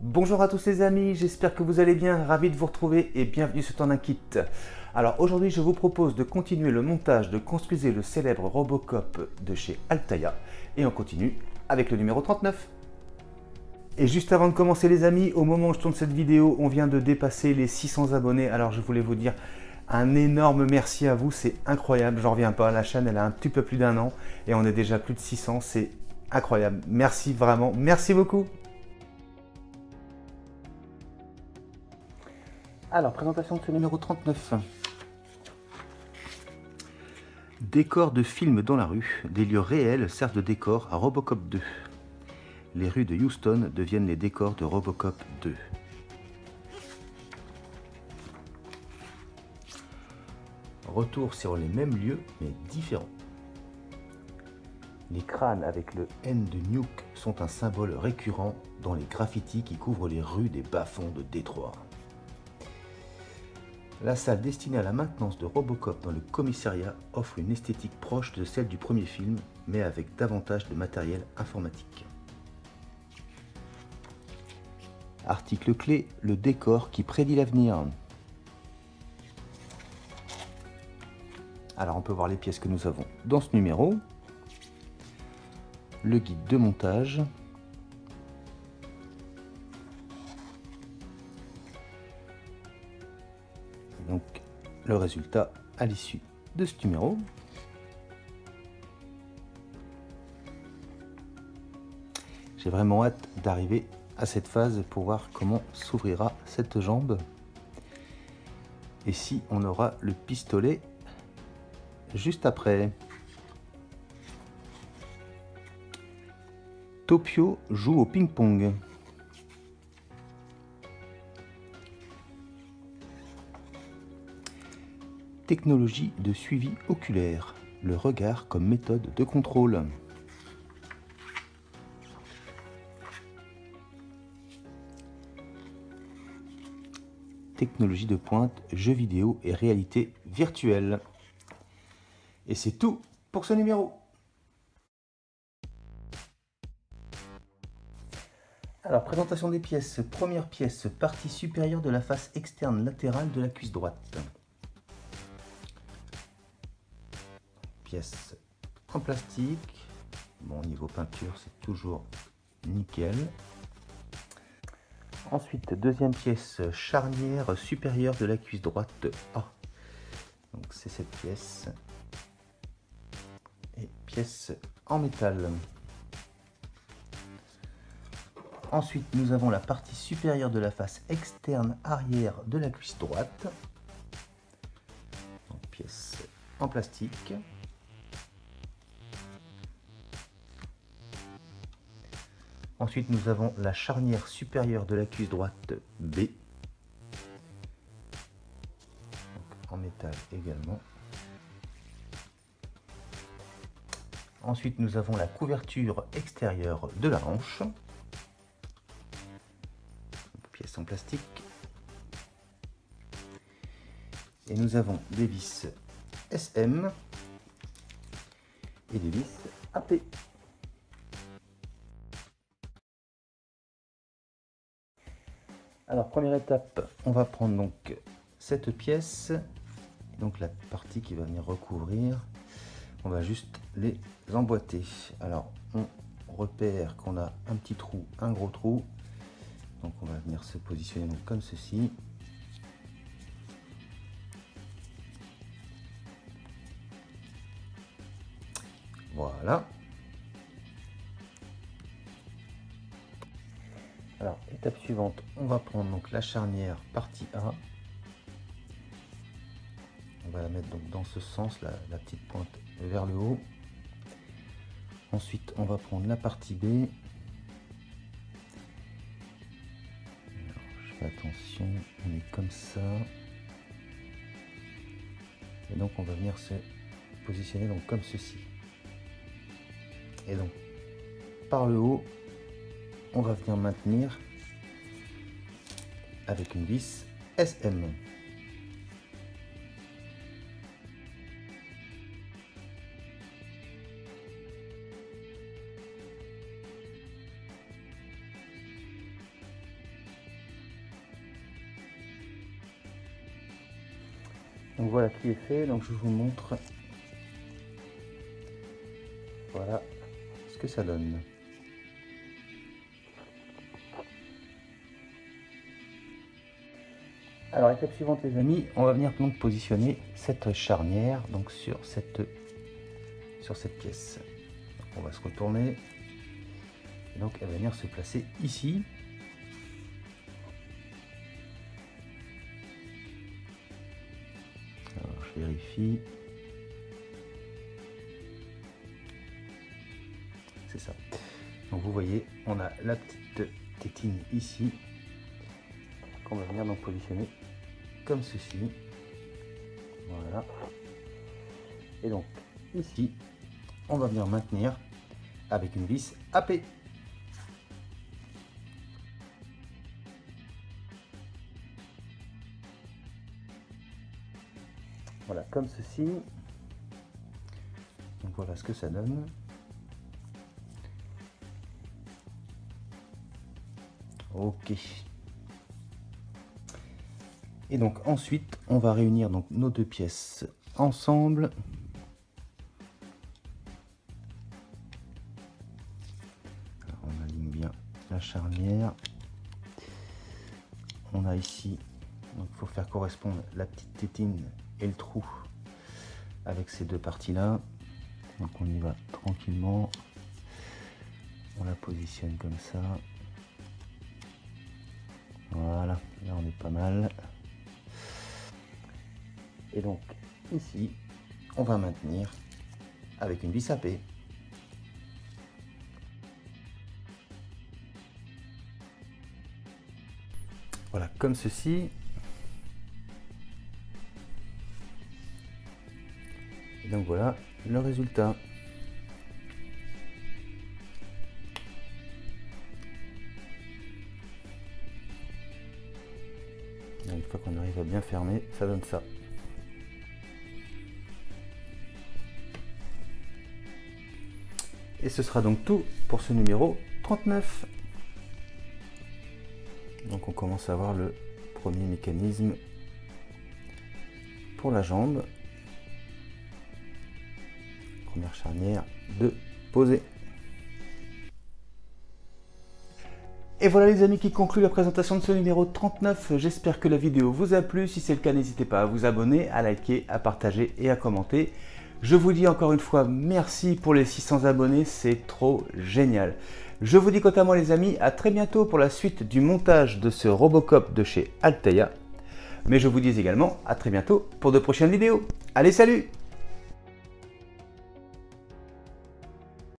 Bonjour à tous les amis, j'espère que vous allez bien, ravi de vous retrouver et bienvenue sur T'en Kit. Alors aujourd'hui je vous propose de continuer le montage de Construisez le célèbre Robocop de chez Altaïa et on continue avec le numéro 39. Et juste avant de commencer les amis, au moment où je tourne cette vidéo, on vient de dépasser les 600 abonnés, alors je voulais vous dire un énorme merci à vous, c'est incroyable, j'en reviens pas, la chaîne elle a un petit peu plus d'un an et on est déjà plus de 600, c'est incroyable, merci vraiment, merci beaucoup. Alors, présentation de ce numéro 39. Décor de film dans la rue. Des lieux réels servent de décor à Robocop 2. Les rues de Houston deviennent les décors de Robocop 2. Retour sur les mêmes lieux, mais différents. Les crânes avec le N de Nuke sont un symbole récurrent dans les graffitis qui couvrent les rues des bas-fonds de Détroit. La salle destinée à la maintenance de Robocop dans le commissariat offre une esthétique proche de celle du premier film, mais avec davantage de matériel informatique. Article clé, le décor qui prédit l'avenir. Alors on peut voir les pièces que nous avons dans ce numéro. Le guide de montage. Donc le résultat à l'issue de ce numéro. J'ai vraiment hâte d'arriver à cette phase pour voir comment s'ouvrira cette jambe et si on aura le pistolet juste après. Topio joue au ping-pong. Technologie de suivi oculaire, le regard comme méthode de contrôle. Technologie de pointe, jeux vidéo et réalité virtuelle. Et c'est tout pour ce numéro. Alors, présentation des pièces. Première pièce, partie supérieure de la face externe latérale de la cuisse droite. Pièce en plastique. Bon, niveau peinture, c'est toujours nickel. Ensuite, deuxième pièce, charnière supérieure de la cuisse droite A. Donc c'est cette pièce. Et pièce en métal. Ensuite, nous avons la partie supérieure de la face externe arrière de la cuisse droite. Donc, pièce en plastique. Ensuite, nous avons la charnière supérieure de la cuisse droite B. Donc, en métal également. Ensuite, nous avons la couverture extérieure de la hanche. Donc, pièce en plastique. Et nous avons des vis SM et des vis AP. Alors, première étape, on va prendre donc cette pièce, donc la partie qui va venir recouvrir, on va juste les emboîter. Alors, on repère qu'on a un petit trou, un gros trou, donc on va venir se positionner donc comme ceci. Voilà. Alors, étape suivante, on va prendre donc la charnière partie A. On va la mettre donc dans ce sens, la petite pointe vers le haut. Ensuite, on va prendre la partie B. Alors, je fais attention, on est comme ça. Et donc, on va venir se positionner donc comme ceci. Et donc, par le haut, on va venir maintenir avec une vis SM. Donc voilà qui est fait, donc je vous montre. Voilà ce que ça donne. Alors étape suivante les amis, on va venir donc positionner cette charnière donc sur cette pièce. Donc, on va se retourner. Et donc elle va venir se placer ici. Alors je vérifie. C'est ça. Donc vous voyez, on a la petite tétine ici qu'on va venir donc positionner comme ceci. Voilà. Et donc ici, on va venir maintenir avec une vis AP. Voilà, comme ceci. Donc voilà ce que ça donne. Ok. Et donc ensuite, on va réunir donc nos deux pièces ensemble. Alors, on aligne bien la charnière. On a ici, donc il faut faire correspondre la petite tétine et le trou avec ces deux parties là. Donc on y va tranquillement. On la positionne comme ça. Voilà, là on est pas mal. Et donc ici, on va maintenir avec une vis AP. Voilà, comme ceci. Et donc voilà le résultat. Et une fois qu'on arrive à bien fermer, ça donne ça. Et ce sera donc tout pour ce numéro 39. Donc on commence à voir le premier mécanisme pour la jambe. Première charnière de poser. Et voilà les amis qui conclut la présentation de ce numéro 39. J'espère que la vidéo vous a plu. Si c'est le cas, n'hésitez pas à vous abonner, à liker, à partager et à commenter. Je vous dis encore une fois merci pour les 600 abonnés, c'est trop génial. Je vous dis quant à moi les amis, à très bientôt pour la suite du montage de ce Robocop de chez Alteia. Mais je vous dis également à très bientôt pour de prochaines vidéos. Allez, salut!